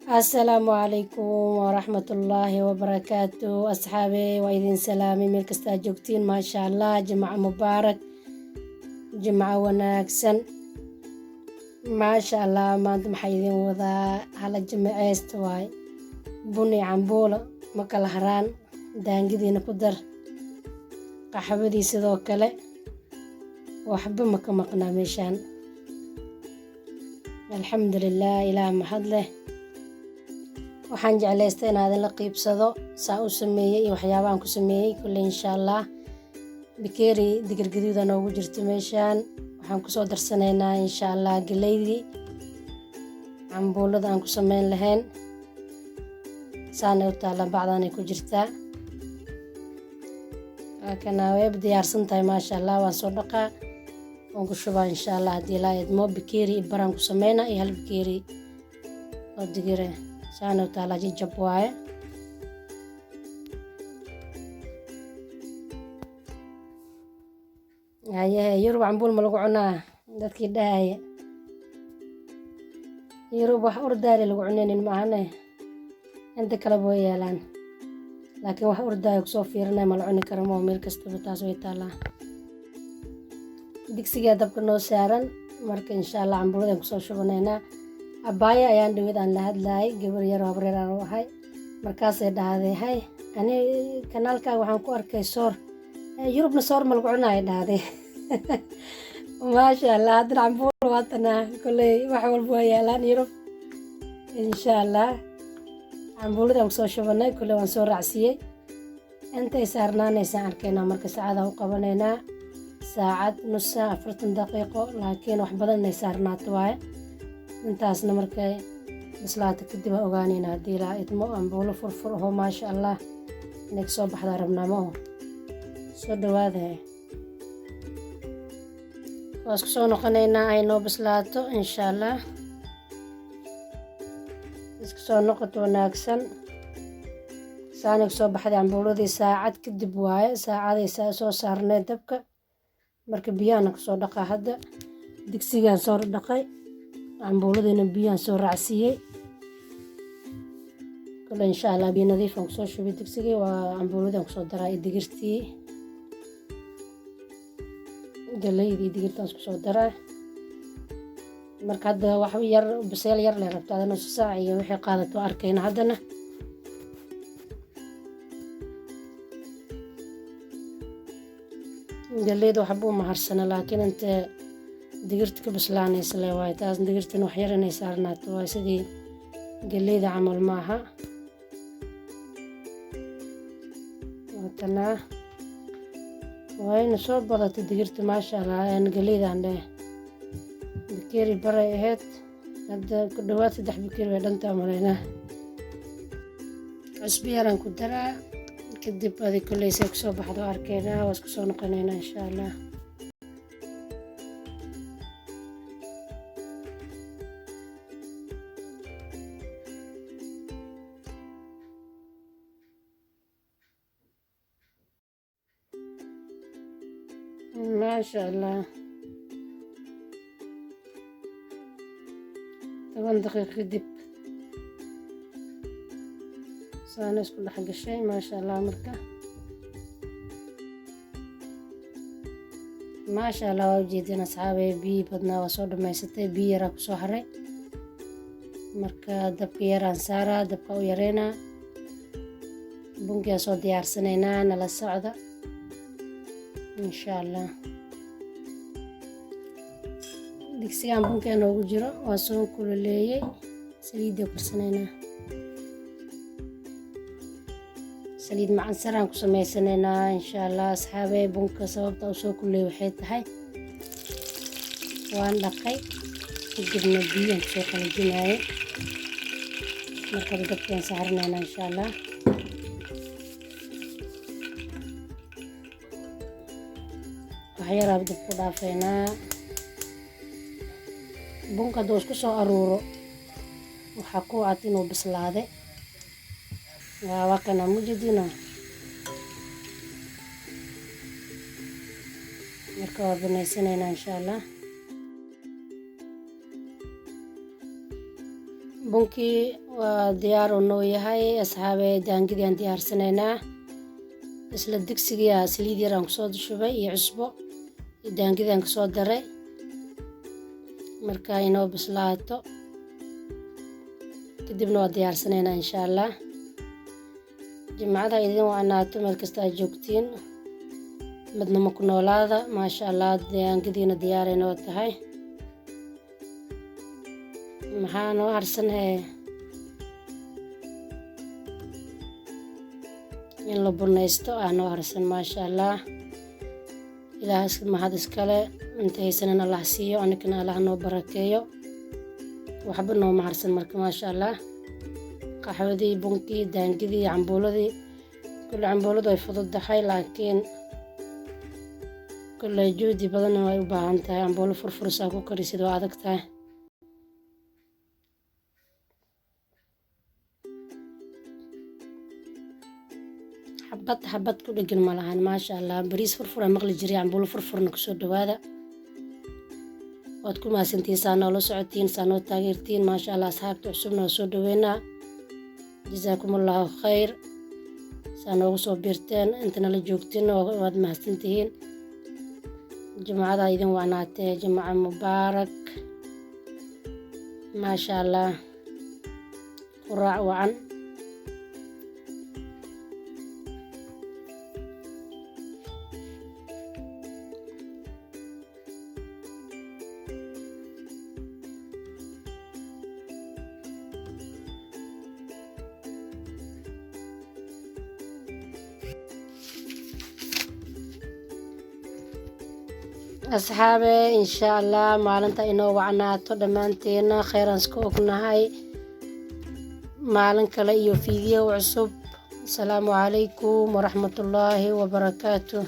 السلام عليكم ورحمة الله وبركاته أصحابي وإذن سلامي ملك استاجوكتين ما شاء الله جمعة مبارك جمعة وناكسن ما شاء الله ما أنتم حيدين وذا على جمعة استواي بني عمبولة مكال هران دانجدين قدر قحبدي سيدو كله وحب مقنا ميشان الحمد لله إله محد له waxaan jeclaystay inaad la qiibsado saa u sameeyay iyo waxyaabahan ku sameeyay kulli insha Allah bikeeri digir gaduudan ugu jirto meeshan waxaan ku soo darsanaynaa insha Allah galeeydi cambuulada aan ku sameyn lahayn saana u taala bacdan ay ku jirtaa kana way diyaarsan tahay ma sha Allah waan soo dhaqaa oo ku shubaa insha Allah hadii la idmo bikeeri baran ku sameeyna iyo hal bikeeri oo digire saana u taala jajab waaye yurub cambuul ma lagu cunaa dadkii dhahaya yurub wax urdaali lagu cunaynin maahane inta kale way yeelaan laakiin wax urdaay ku soo fiirinay ma la cuni karo ma meel kasta taas way taalaa digsiga dabka noo saaran marka insha Allah cambuulada ku soo shubaneynaa abbaaya ayaan dhawid aan la hadlaayay gabar yar oo habreer aan u ahay markaasay dhahday hay ani kanaalkaaga waxaan ku arkay soor yurubna soor ma lagu cunaay dhahday maasha Allah hadda cambuul waatana kulley wax walba waa yaalaan yurub insha Allah cambuulada ku soo shubanay kulley waan soo raacsiiyey intay saarnaanaysaan arkaynaa marka saacada u qabanaynaa saacad nus saac 40 daqiiqo laakiin wax badan inay saarnaato waaye intaasna markay bislaato kadib ogaanayna hadii la idmo cambuulo furfur oo ma sha Allah inay soo baxda rabnamo soo dhawaada waas ku soo noqonaynaa ay noo bislaato insha Allah isku soo noqoto wanaagsan saana soo baxday cambuuladii saacad kadib waaye saacaday soo saarnay dabka marka biyana ku soo dhaqaa hadda digsigan soo dhaqay cambuuladina biyaan soo raacsiiyay kale insha Allah biyo nadiif aan soo shubay digsiga waa cambuuladan ku soo daray digirtii galeeydi digirtaan ku soo daray marka hadda wax yar biseel yar la rabtaa nus saac iyo wixii qaadato arkayna haddana galeeyda waxba uma harsana laakiin inta digirta ka bislaanaysa le waay taas digirtan wax yar inay saarnaato waa sidii galeeyda camal maaha watana wayna soo badatay digirta maasha Allah aan galeeydan leh bikeeri baray ahayd hadda ku dhawaad 3 bikeeri way dhantaa maleena cusbo yaran ku daraa kadib adi kulley say ku soo baxdo arkeynaa waa isku soo noqonaynaa insha Allah ما شاء الله 8 دقيقة كدب سانس كل حق الشيء ما شاء الله مركا ما شاء الله وجدنا أصحابي بي بدنا وصور ما يستي بي يراك صهري مركا دبك يران سارة دبك ويرينا بنكي صو ديار سنينا على السعودة إن شاء الله digsigan bunka noogu jiro waa soo kululeeyay saliida ku sameeyna saliid macaan saraan ku sameeysanayna insha Allah asxaabay bunka sababta uu soo kululeeyay waxay tahay waan dhaqay kadibna biyo soo qalajinay marka dabkaan saarnayna insha Allah waxyaalaha dab ku dhaafeynaa bunka doos ku soo aruuro waxa ku cad inuu bislaaday waa kana mujidina marka waa banaysanayna insha Allah bunkii waa diyaar u noo yahay asxaabey. daangidii aan diyaarsanaynaa. isla digsiga saliid yar aan kusoo shubay iyo cusbo iyo daangidii aan kusoo daray. marka inoo bislaato kadibna waa diyaarsanaynaa insha Allah. jimcada idin waanaato meel kasta aad joogtiin. midnimo ku noolaada maasha Allah. daangidiina diyaaray noo tahay. maxaa noo harsanee in la bunaysto noo harsan maasha Allah. ilaah mahad iskale. inta haysanan Allah siiyo, anigana Allah noo barakeeyo. waxba noo maharsan marka maasha Allah. qaxwadii, bunkii, daangidii, cambuuladii. kulli cambuuladu way fududahay laakiin kulli juhdi badan way u baahan tahay. cambuulo furfursaa ku karisid waa adag tahay. xabad ku dhegin ma lahan maasha Allah. bariis furfura maqli jiray, cambuulo furfurna kusoo dhawaada. waad ku mahadsantiin saa noola socotiin, saa noo taageertiin maasha Allah. asxaabta cusubna waa soo dhaweynaa. jazaakumullahu khayr. saa noogu soo biirteen intana la joogtiin waad mahadsantihiin. jimcada idin wacnaatee jimca mubaarak maasha Allah. quraac wacan. asxaabe insha Allah maalinta inoo wacnaato dhammaanteena. khayran iska ognahay. maalin kale iyo fiidyo cusub. asalaamu calaykum waraxmatullaahi wabarakaatuh.